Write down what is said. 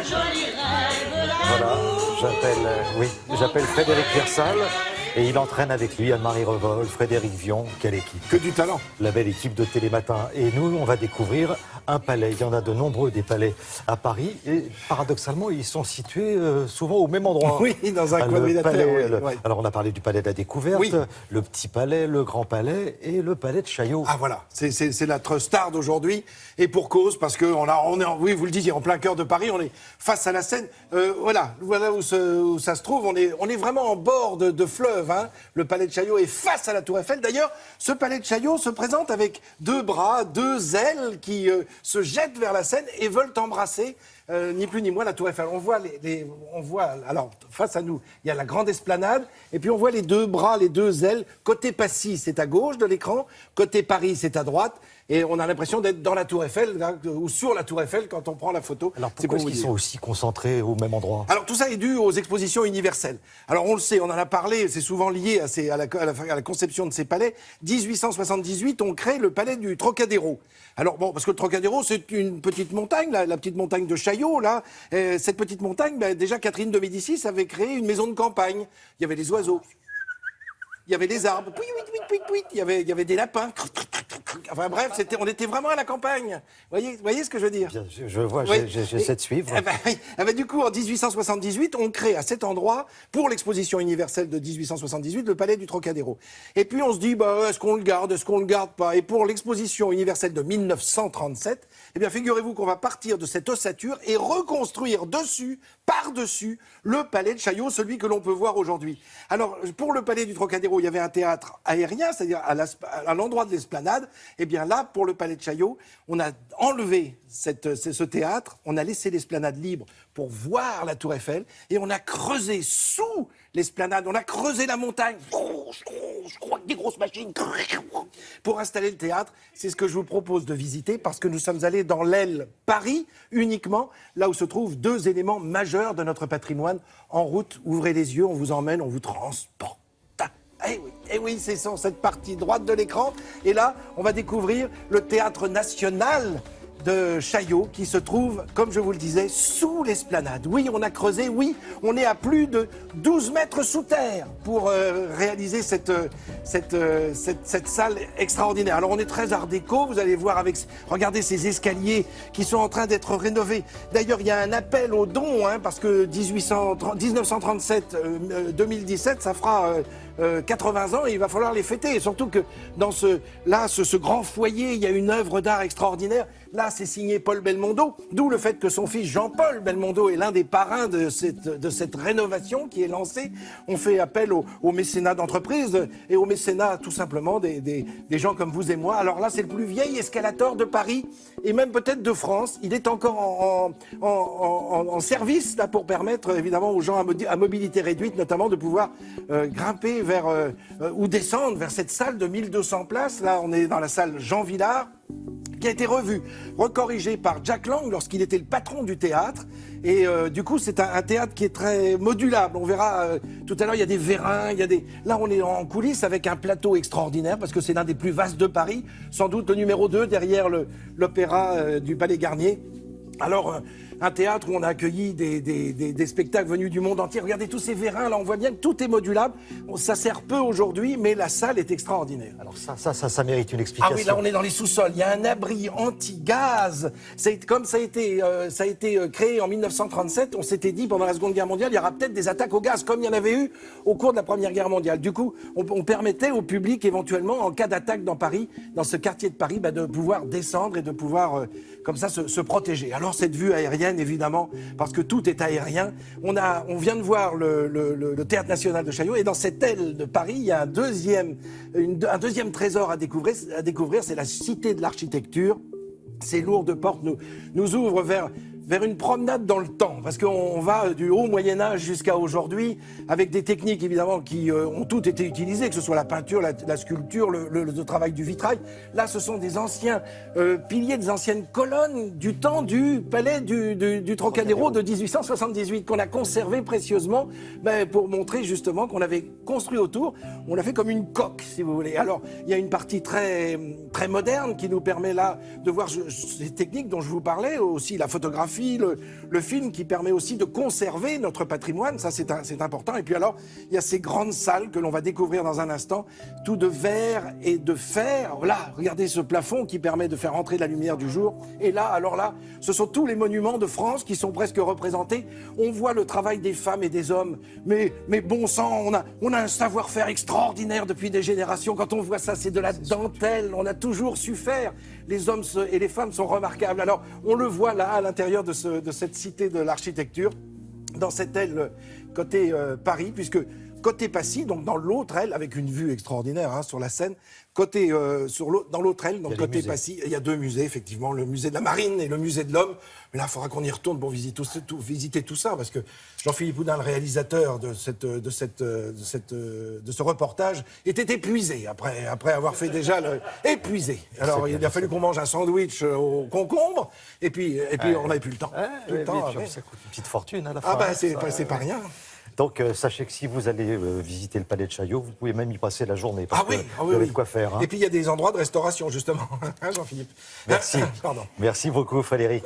Voilà, j'appelle Frédéric Piersal et il entraîne avec lui Anne-Marie Revol, Frédéric Vion. Quelle équipe! Que du talent! La belle équipe de Télématin. Et nous, on va découvrir un palais. Il y en a de nombreux des palais à Paris. Et paradoxalement, ils sont situés souvent au même endroit. Oui, dans un coin de la terre. Oui. Alors, on a parlé du palais de la Découverte, oui. Le Petit Palais, le Grand Palais et le palais de Chaillot. Ah voilà, c'est notre star d'aujourd'hui. Et pour cause, parce que oui, vous le disiez, en plein cœur de Paris, on est face à la Seine. Voilà où ça se trouve. On est vraiment en bord de fleuve. Hein. Le palais de Chaillot est face à la Tour Eiffel. D'ailleurs, ce palais de Chaillot se présente avec deux bras, deux ailes qui se jettent vers la Seine et veulent embrasser ni plus ni moins la Tour Eiffel. On voit, alors, face à nous, il y a la grande esplanade, et puis on voit les deux bras, les deux ailes. Côté Passy, c'est à gauche de l'écran, côté Paris, c'est à droite, et on a l'impression d'être dans la Tour Eiffel, là, ou sur la Tour Eiffel quand on prend la photo. Alors pourquoi est-ce qu'ils sont aussi concentrés au même endroit? Alors tout ça est dû aux expositions universelles. Alors on le sait, on en a parlé, c'est souvent lié à la conception de ces palais. 1878, on crée le palais du Trocadéro. Alors bon, parce que le Trocadéro, c'est une petite montagne, la petite montagne de Chaillot, là. Cette petite montagne, déjà Catherine de Médicis avait créé une maison de campagne. Il y avait des oiseaux, il y avait des arbres, il y avait des lapins. Enfin bref, on était vraiment à la campagne. Vous voyez ce que je veux dire? Bien, je vois, oui. J'essaie de suivre. Du coup, en 1878, on crée à cet endroit, pour l'exposition universelle de 1878, le palais du Trocadéro. Et puis on se dit, est-ce qu'on le garde pas? Et pour l'exposition universelle de 1937, eh bien, figurez-vous qu'on va partir de cette ossature et reconstruire par-dessus, le palais de Chaillot, celui que l'on peut voir aujourd'hui. Alors, pour le palais du Trocadéro, il y avait un théâtre aérien, c'est-à-dire à l'endroit de l'esplanade. Eh bien là, pour le palais de Chaillot, on a enlevé ce théâtre, on a laissé l'esplanade libre pour voir la Tour Eiffel, et on a creusé sous l'esplanade, on a creusé la montagne, je crois que des grosses machines, pour installer le théâtre. C'est ce que je vous propose de visiter, parce que nous sommes allés dans l'aile Paris uniquement, là où se trouvent deux éléments majeurs de notre patrimoine. En route, ouvrez les yeux, on vous emmène, on vous transporte. Eh oui, c'est sur cette partie droite de l'écran. Et là, on va découvrir le Théâtre National de Chaillot, qui se trouve, comme je vous le disais, sous l'esplanade. Oui, on a creusé, oui, on est à plus de 12 mètres sous terre pour réaliser cette salle extraordinaire. Alors on est très art déco, vous allez voir regardez ces escaliers qui sont en train d'être rénovés. D'ailleurs, il y a un appel aux dons, parce que 1937-2017, ça fera 80 ans, et il va falloir les fêter. Et surtout que dans ce grand foyer, il y a une œuvre d'art extraordinaire. Là, c'est signé Paul Belmondo, d'où le fait que son fils Jean-Paul Belmondo est l'un des parrains de cette rénovation qui est lancée. On fait appel au mécénat d'entreprise et au mécénat tout simplement des gens comme vous et moi. Alors là, c'est le plus vieil escalator de Paris et même peut-être de France. Il est encore en service là, pour permettre évidemment aux gens à mobilité réduite notamment de pouvoir grimper ou descendre vers cette salle de 1200 places. Là, on est dans la salle Jean Vilar, qui a été recorrigé par Jack Lang lorsqu'il était le patron du théâtre. Et du coup, c'est un théâtre qui est très modulable. On verra tout à l'heure, il y a des vérins, Là, on est en coulisses avec un plateau extraordinaire parce que c'est l'un des plus vastes de Paris, sans doute le numéro 2 derrière l'opéra du Palais Garnier. Alors, un théâtre où on a accueilli des spectacles venus du monde entier. Regardez tous ces vérins, là, on voit bien que tout est modulable. Ça sert peu aujourd'hui, mais la salle est extraordinaire. Alors ça mérite une explication. Ah oui, là, on est dans les sous-sols. Il y a un abri anti-gaz. Comme ça a été créé en 1937, on s'était dit, pendant la Seconde Guerre mondiale, il y aura peut-être des attaques au gaz, comme il y en avait eu au cours de la Première Guerre mondiale. Du coup, on permettait au public, éventuellement, en cas d'attaque dans Paris, dans ce quartier de Paris, de pouvoir descendre et de pouvoir, comme ça, se protéger. Alors, cette vue aérienne, évidemment, parce que tout est aérien. On vient de voir le Théâtre National de Chaillot, et dans cette aile de Paris, il y a un deuxième trésor à découvrir, c'est la Cité de l'Architecture. Ces lourdes portes nous ouvrent vers une promenade dans le temps, parce qu'on va du haut Moyen-Âge jusqu'à aujourd'hui, avec des techniques évidemment qui ont toutes été utilisées, que ce soit la peinture, la sculpture, le travail du vitrail. Là, ce sont des anciens piliers, des anciennes colonnes du temps du palais du Trocadéro de 1878, qu'on a conservé précieusement, pour montrer justement qu'on avait construit autour. On l'a fait comme une coque, si vous voulez. Alors, il y a une partie très, très moderne qui nous permet là de voir ces techniques dont je vous parlais, aussi la photographie, photographie, le film qui permet aussi de conserver notre patrimoine, ça c'est important. Et puis alors, il y a ces grandes salles que l'on va découvrir dans un instant, tout de verre et de fer. Là, regardez ce plafond qui permet de faire entrer la lumière du jour. Et là, alors là, ce sont tous les monuments de France qui sont presque représentés. On voit le travail des femmes et des hommes. Mais bon sang, on a un savoir-faire extraordinaire depuis des générations. Quand on voit ça, c'est de la dentelle. On a toujours su faire. Les hommes et les femmes sont remarquables. Alors, on le voit là, à l'intérieur de cette cité de l'architecture, dans cette aile côté Paris, puisque côté Passy, donc dans l'autre aile, avec une vue extraordinaire hein, sur la Seine, dans l'autre aile, donc côté Passy, il y a 2 musées, effectivement, le musée de la Marine et le musée de l'Homme. Mais là, il faudra qu'on y retourne pour visiter tout ça, parce que Jean-Philippe Houdin, le réalisateur de ce reportage, était épuisé après avoir fait déjà épuisé. Alors, il a fallu qu'on mange un sandwich au concombre, et puis on n'avait plus le temps. Ça coûte une petite fortune à la fin. Ah bah, c'est pas rien. Donc, sachez que si vous allez visiter le palais de Chaillot, vous pouvez même y passer la journée. Parce que vous avez de quoi faire. Hein. Et puis, il y a des endroits de restauration, justement, hein, Jean-Philippe. Merci. Pardon. Merci beaucoup, Frédéric.